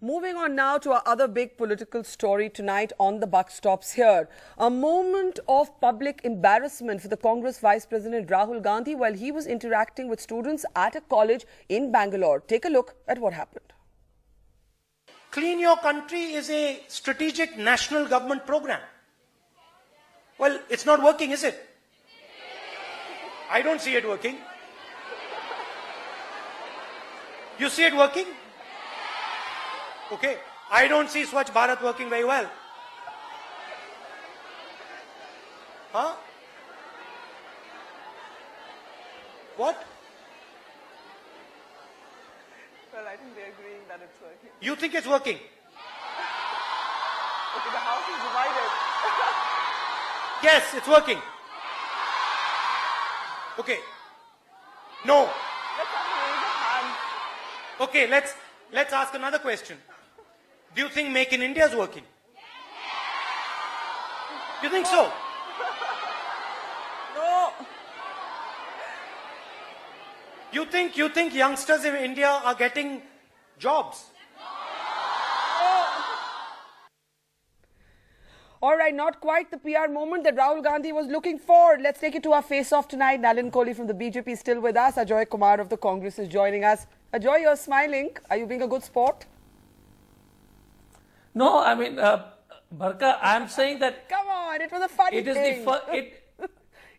Moving on now to our other big political story tonight on The Buck Stops Here. A moment of public embarrassment for the Congress Vice President Rahul Gandhi while he was interacting with students at a college in Bangalore. Take a look at what happened. Clean Your Country is a strategic national government program. Well, it's not working, is it? I don't see it working. You see it working? Okay. I don't see Swachh Bharat working very well. Huh? What? Well, I think they're agreeing that it's working. You think it's working? Okay, the house is divided. Yes, it's working. Okay. No. Let's have a raise of hands. Okay, let's ask another question. Do you think Make in India is working? You think so? No. You think youngsters in India are getting jobs? All right, not quite the PR moment that Rahul Gandhi was looking for. Let's take it to our face-off tonight. Nalin Kohli from the BJP is still with us. Ajoy Kumar of the Congress is joining us. Ajoy, you're smiling. Are you being a good sport? No, I mean, Bharka, I'm saying that... Come on, it was a funny thing. It was funny.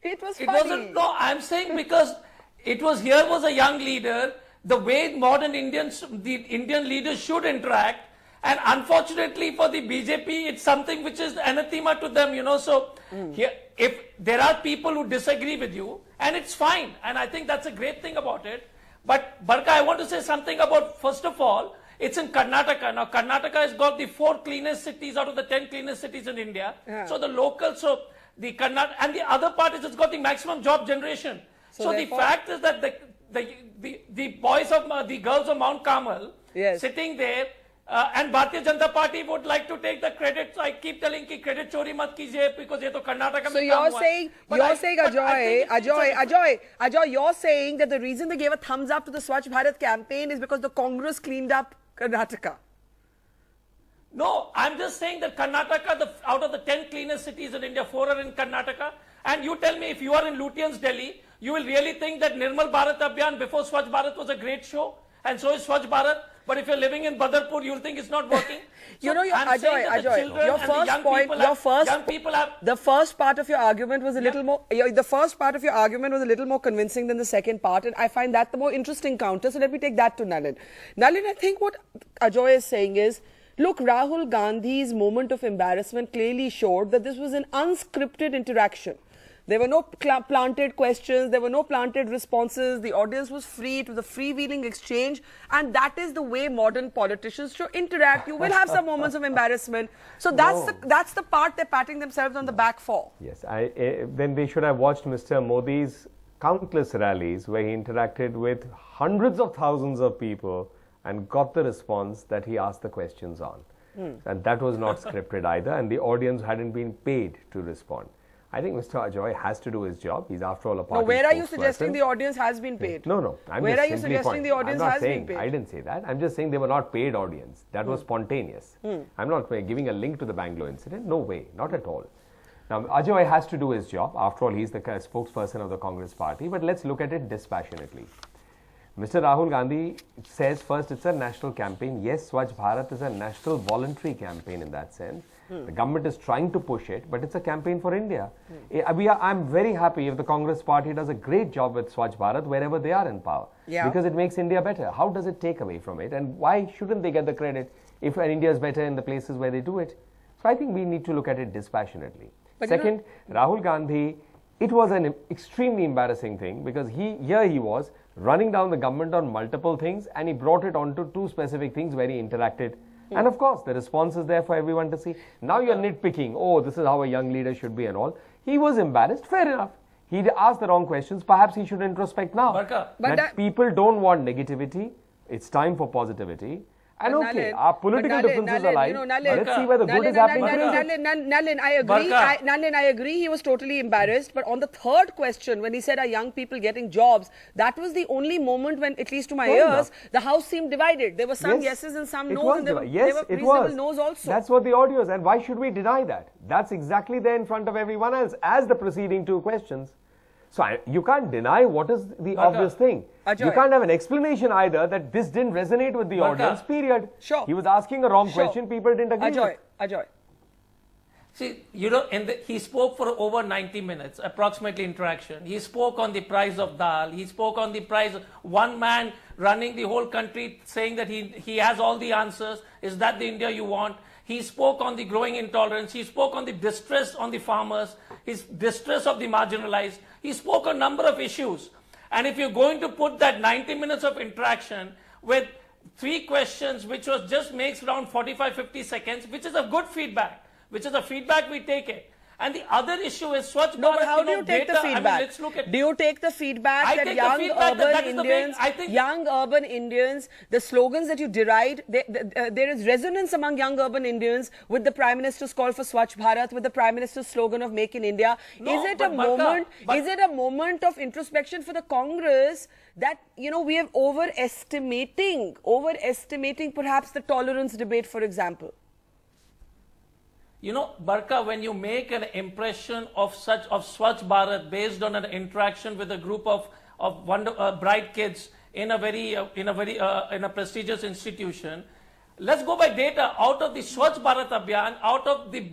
It wasn't, no, I'm saying because it was a young leader, the way modern the Indian leaders should interact. And unfortunately for the BJP, it's something which is anathema to them, you know. So here, if there are people who disagree with you, and it's fine. And I think that's a great thing about it. But Bharka, I want to say something about, first of all, it's in Karnataka. Now, Karnataka has got the 4 cleanest cities out of the 10 cleanest cities in India. Yeah. So the local, the Karnataka, and the other part is it's got the maximum job generation. So the fact is that the boys of, the girls of Mount Carmel, sitting there, and Bharatiya Janata Party would like to take the credit. So I keep telling ki credit chori mat kijiye because ye to Karnataka. So you're saying, Ajoy, you're saying that the reason they gave a thumbs up to the Swachh Bharat campaign is because the Congress cleaned up Karnataka. No, I'm just saying that Karnataka, out of the 10 cleanest cities in India, 4 are in Karnataka. And you tell me, if you are in Lutyens, Delhi, you will really think that Nirmal Bharat Abhiyan before Swachh Bharat was a great show, and so is Swachh Bharat. But if you're living in Badarpur, you'll think it's not working. You know, Ajoy, your first point, the first part of your argument was a little more. The first part of your argument was a little more convincing than the second part, and I find that the more interesting counter. So let me take that to Nalin. Nalin, I think what Ajoy is saying is, look, Rahul Gandhi's moment of embarrassment clearly showed that this was an unscripted interaction. There were no planted questions, there were no planted responses, the audience was free, it was a freewheeling exchange, and that is the way modern politicians should interact. You will have some moments of embarrassment. So that's the part they're patting themselves on the back for. Yes, then they should have watched Mr. Modi's countless rallies where he interacted with hundreds of thousands of people and got the response that he asked the questions on. And that was not scripted either, and the audience hadn't been paid to respond. I think Mr. Ajoy has to do his job. He's after all a party. No, where are you suggesting the audience has been paid? No. Where are you suggesting the audience has been paid? I didn't say that. I'm just saying they were not paid audience. That was spontaneous. I'm not giving a link to the Bangalore incident. No way. Not at all. Now, Ajoy has to do his job. After all, he's the spokesperson of the Congress party. But let's look at it dispassionately. Mr. Rahul Gandhi says first it's a national campaign. Yes, Swachh Bharat is a national voluntary campaign in that sense. The government is trying to push it, but it's a campaign for India. I'm very happy if the Congress party does a great job with Swachh Bharat wherever they are in power. Because it makes India better. How does it take away from it? And why shouldn't they get the credit if India is better in the places where they do it? So I think we need to look at it dispassionately. But second, Rahul Gandhi, it was an extremely embarrassing thing because here he was running down the government on multiple things and he brought it onto 2 specific things where he interacted. And of course, the response is there for everyone to see. Now you're nitpicking, oh, this is how a young leader should be and all. He was embarrassed, fair enough. He asked the wrong questions. Perhaps he should introspect now. That people don't want negativity. It's time for positivity. And But okay, Nalin, our political but Nalin, differences Nalin, are like, you know, Nalin, let's see where the good is happening today. Nalin, I agree. Barka. Nalin, I agree. He was totally embarrassed. But on the third question, when he said, "Are young people getting jobs?" that was the only moment when, at least to my Fair ears, enough. the house seemed divided. There were some Yes, yeses and some it noes, was and there were, divided. Yes, there were it reasonable was. noes also. That's what the audio is, and why should we deny that? That's exactly there in front of everyone else as the preceding two questions. So you can't deny what is the obvious thing. Ajoy. You can't have an explanation either that this didn't resonate with the audience, period. Sure. He was asking a wrong Sure. question, people didn't agree with. Ajoy. See, you know, he spoke for over 90 minutes, approximately interaction. He spoke on the price of dal. He spoke on the price. One man running the whole country saying that he has all the answers. Is that the India you want? He spoke on the growing intolerance. He spoke on the distress on the farmers, his distress of the marginalized. He spoke on a number of issues. And if you're going to put that 90 minutes of interaction with 3 questions, which was just makes around 45, 50 seconds, which is a good feedback, which is a feedback, we take it. And the other issue is Swachh Bharat. No, but how do you take the feedback? I mean, let's look at. Do you take the feedback I that take young the feedback urban that is the way- Indians, I think- young urban Indians, the slogans that you deride, there is resonance among young urban Indians with the Prime Minister's call for Swachh Bharat, with the Prime Minister's slogan of Make in India. No, Is it but a Barka, moment? but- Is it a moment of introspection for the Congress that we have overestimating perhaps the tolerance debate, for example? You know, Barka, when you make an impression of Swachh Bharat based on an interaction with a group of bright kids in a prestigious institution, let's go by data. Out of the Swachh Bharat Abhiyan, out of the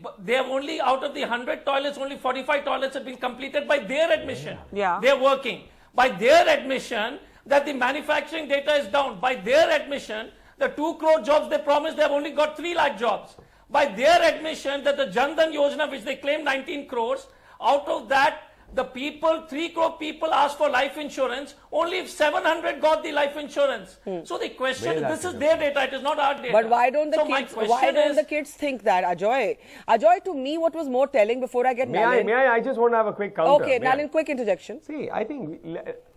100 toilets, only 45 toilets have been completed by their admission. Yeah. They're working. By their admission, that the manufacturing data is down. By their admission, the 2 crore jobs they promised, they have only got 3 lakh jobs. By their admission that the Jan Dhan Yojana, which they claim 19 crores, out of that, the 3 crore people asked for life insurance, only 700 got the life insurance. So the question, this is their data, it is not our data. But why don't the So kids think that, Ajoy? Ajoy, to me, what was more telling before I get Nalin? May I just want to have a quick counter. Okay, May I? Nalin, quick interjection. See, I think,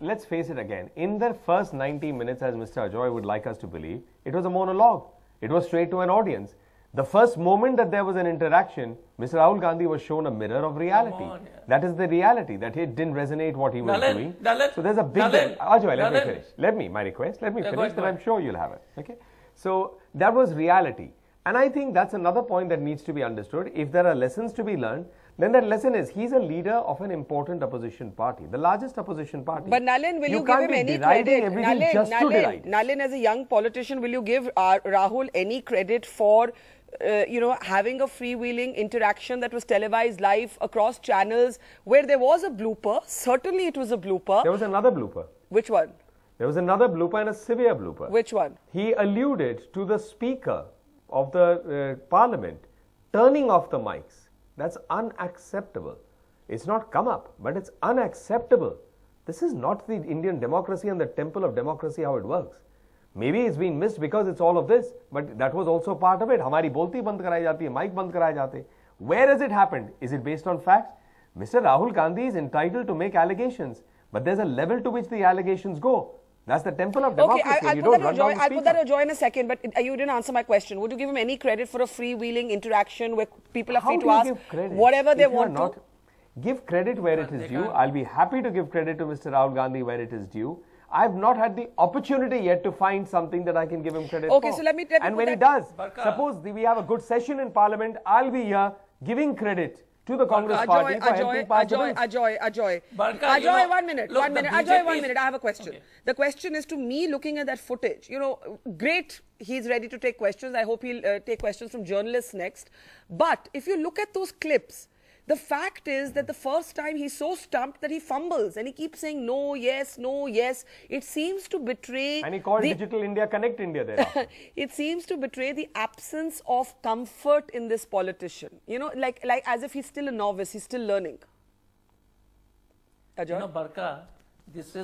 let's face it again. In the first 90 minutes, as Mr. Ajoy would like us to believe, it was a monologue. It was straight to an audience. The first moment that there was an interaction, Mr. Rahul Gandhi was shown a mirror of reality. That is the reality, that it didn't resonate what he was doing. Nalin, So there's a big... Ajoy, let me finish. My request, let me finish, then I'm sure you'll have it. Okay. So that was reality. And I think that's another point that needs to be understood. If there are lessons to be learned, then that lesson is he's a leader of an important opposition party, the largest opposition party. But Nalin, will you give him any credit? Nalin, as a young politician, will you give Rahul any credit for having a freewheeling interaction that was televised live across channels where there was a blooper? Certainly it was a blooper. There was another blooper. Which one? There was another blooper and a severe blooper. Which one? He alluded to the speaker of the parliament turning off the mics. That's unacceptable. It's not come up, but it's unacceptable. This is not the Indian democracy and the temple of democracy how it works. Maybe it's been missed because it's all of this, but that was also part of it. Hamari bolti band karai jati hai, mic band karai jate. Where has it happened? Is it based on facts? Mr. Rahul Gandhi is entitled to make allegations, but there's a level to which the allegations go. That's the temple of democracy. Okay, I'll put that Ajoy in a second, but you didn't answer my question. Would you give him any credit for a freewheeling interaction where people are free to ask whatever they want to? Give credit where it is due. I'll be happy to give credit to Mr. Rahul Gandhi where it is due. I've not had the opportunity yet to find something that I can give him credit for. Okay, so let me and when he does, suppose we have a good session in Parliament, I'll be here giving credit to the Congress party for helping pass the bill. Ajoy, Barka, one minute. Ajoy, 1 minute. I have a question. Okay. The question is, to me, looking at that footage, great, he's ready to take questions. I hope he'll take questions from journalists next. But if you look at those clips, the fact is that the first time he's so stumped that he fumbles and he keeps saying no, yes, no, yes. It seems to betray... And he called Digital India Connect India there. It seems to betray the absence of comfort in this politician. Like as if he's still a novice, he's still learning. Ajoy? Barka, this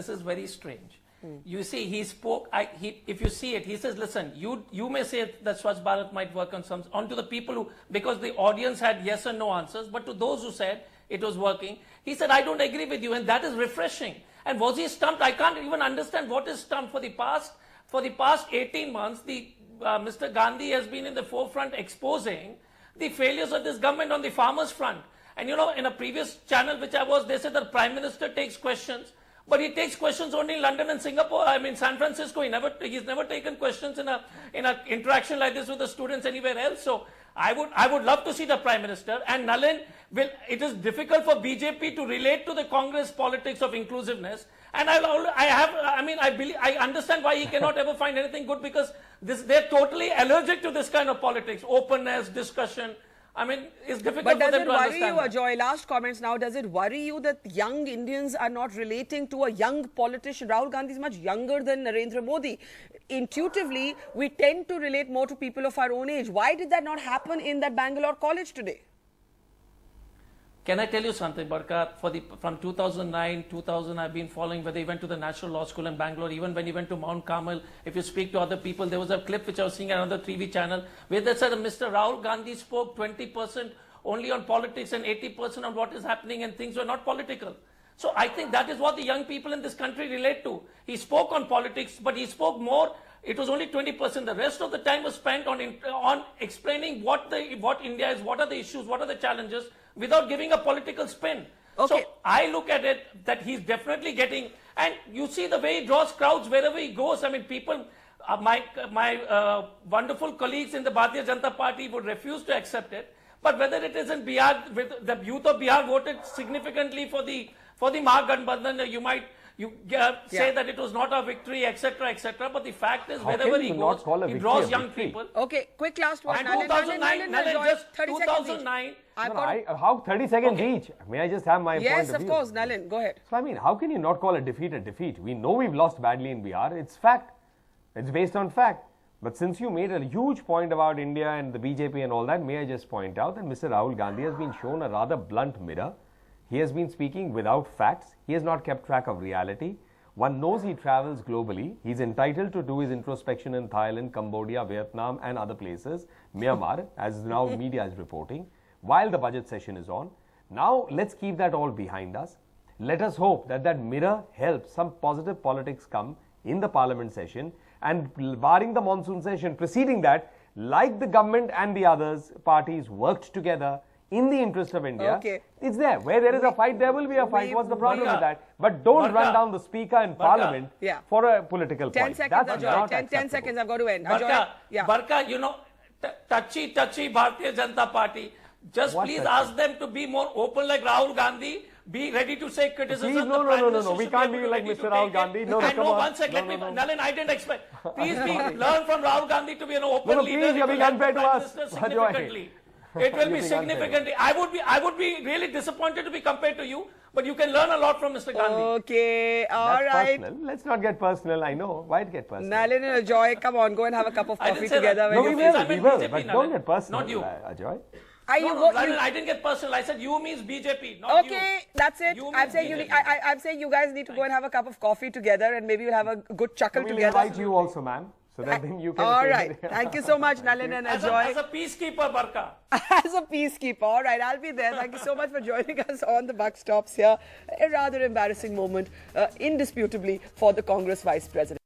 is very strange. You see, he spoke, if you see it, he says, listen, you may say that Swachh Bharat might work onto the people who, because the audience had yes and no answers, but to those who said it was working, he said, I don't agree with you, and that is refreshing. And was he stumped? I can't even understand what is stumped. For the past for the past 18 months, Mr. Gandhi has been in the forefront exposing the failures of this government on the farmers' front. And you know, in a previous channel which I was, they said the Prime Minister takes questions, but he takes questions only in London and Singapore. I mean, San Francisco. He's never taken questions in a interaction like this with the students anywhere else. So I would love to see the Prime Minister. And Nalin, it is difficult for BJP to relate to the Congress politics of inclusiveness. And I understand why he cannot ever find anything good, because they're totally allergic to this kind of politics, openness, discussion. I mean, it's difficult for them to understand. But does it worry you, Ajoy? Last comments now. Does it worry you that young Indians are not relating to a young politician? Rahul Gandhi is much younger than Narendra Modi. Intuitively, we tend to relate more to people of our own age. Why did that not happen in that Bangalore college today? Can I tell you something, Barka? From 2009, 2000, I've been following whether he went to the National Law School in Bangalore, even when he went to Mount Carmel. If you speak to other people, there was a clip which I was seeing on another TV channel where they said Mr. Rahul Gandhi spoke 20% only on politics and 80% on what is happening, and things were not political. So I think that is what the young people in this country relate to. He spoke on politics, but he spoke more. It was only 20%. The rest of the time was spent on explaining what India is, what are the issues, what are the challenges, without giving a political spin. Okay. So I look at it that he's definitely getting, and you see the way he draws crowds wherever he goes. I mean, people, my wonderful colleagues in the Bharatiya Janata Party would refuse to accept it. But whether it is in Bihar, the youth of Bihar voted significantly for the Mahagathbandhan, you say that it was not a victory, etc., etc. But the fact is, wherever he goes, he draws young people. Okay, quick last one. And 2009. How 30 seconds each? May I just have my point of view? Yes, of course, Nalin, go ahead. So I mean, how can you not call a defeat a defeat? We know we've lost badly in Bihar. It's fact. It's based on fact. But since you made a huge point about India and the BJP and all that, may I just point out that Mr. Rahul Gandhi has been shown a rather blunt mirror. He has been speaking without facts. He has not kept track of reality. One knows he travels globally. He's entitled to do his introspection in Thailand, Cambodia, Vietnam and other places, Myanmar, as now media is reporting, while the budget session is on. Now, let's keep that all behind us. Let us hope that that mirror helps some positive politics come in the parliament session, and barring the monsoon session preceding that, like the government and the others parties worked together in the interest of India, it's there. Where there is a fight, there will be a fight. What's the problem with that? But don't run down the speaker in parliament for a political 10 point. seconds, That's Ajoy. not 10 seconds, I've got to end. Barka, you know, touchy Bharatiya Janata Party. Just please ask them to be more open like Rahul Gandhi. Be ready to say criticism. Please, no. We can't be like Mr. Rahul Gandhi. No, come on. One second. Nalin, I didn't expect. Please learn from Rahul Gandhi to be an open leader. Please, you're being unfair to us. Significantly. It will be significantly. I would be really disappointed to be compared to you, but you can learn a lot from Mr. Gandhi. Okay, all right. Personal. Let's not get personal. I know. Why get personal? Nalin and Ajoy, come on, go and have a cup of coffee together. No, we will. But don't get personal. Not you. Ajoy. I didn't get personal. I said you means BJP, not you. Okay, that's it. I'm saying you guys need to go and have a cup of coffee together, and maybe we'll have a good chuckle together. We'll invite you also, ma'am. So that then you can. All right. Thank you so much, Nalin and Ajoy. As a peacekeeper, Barka. As a peacekeeper. All right, I'll be there. Thank you so much for joining us on the Buck Stops here. A rather embarrassing moment, indisputably, for the Congress Vice President.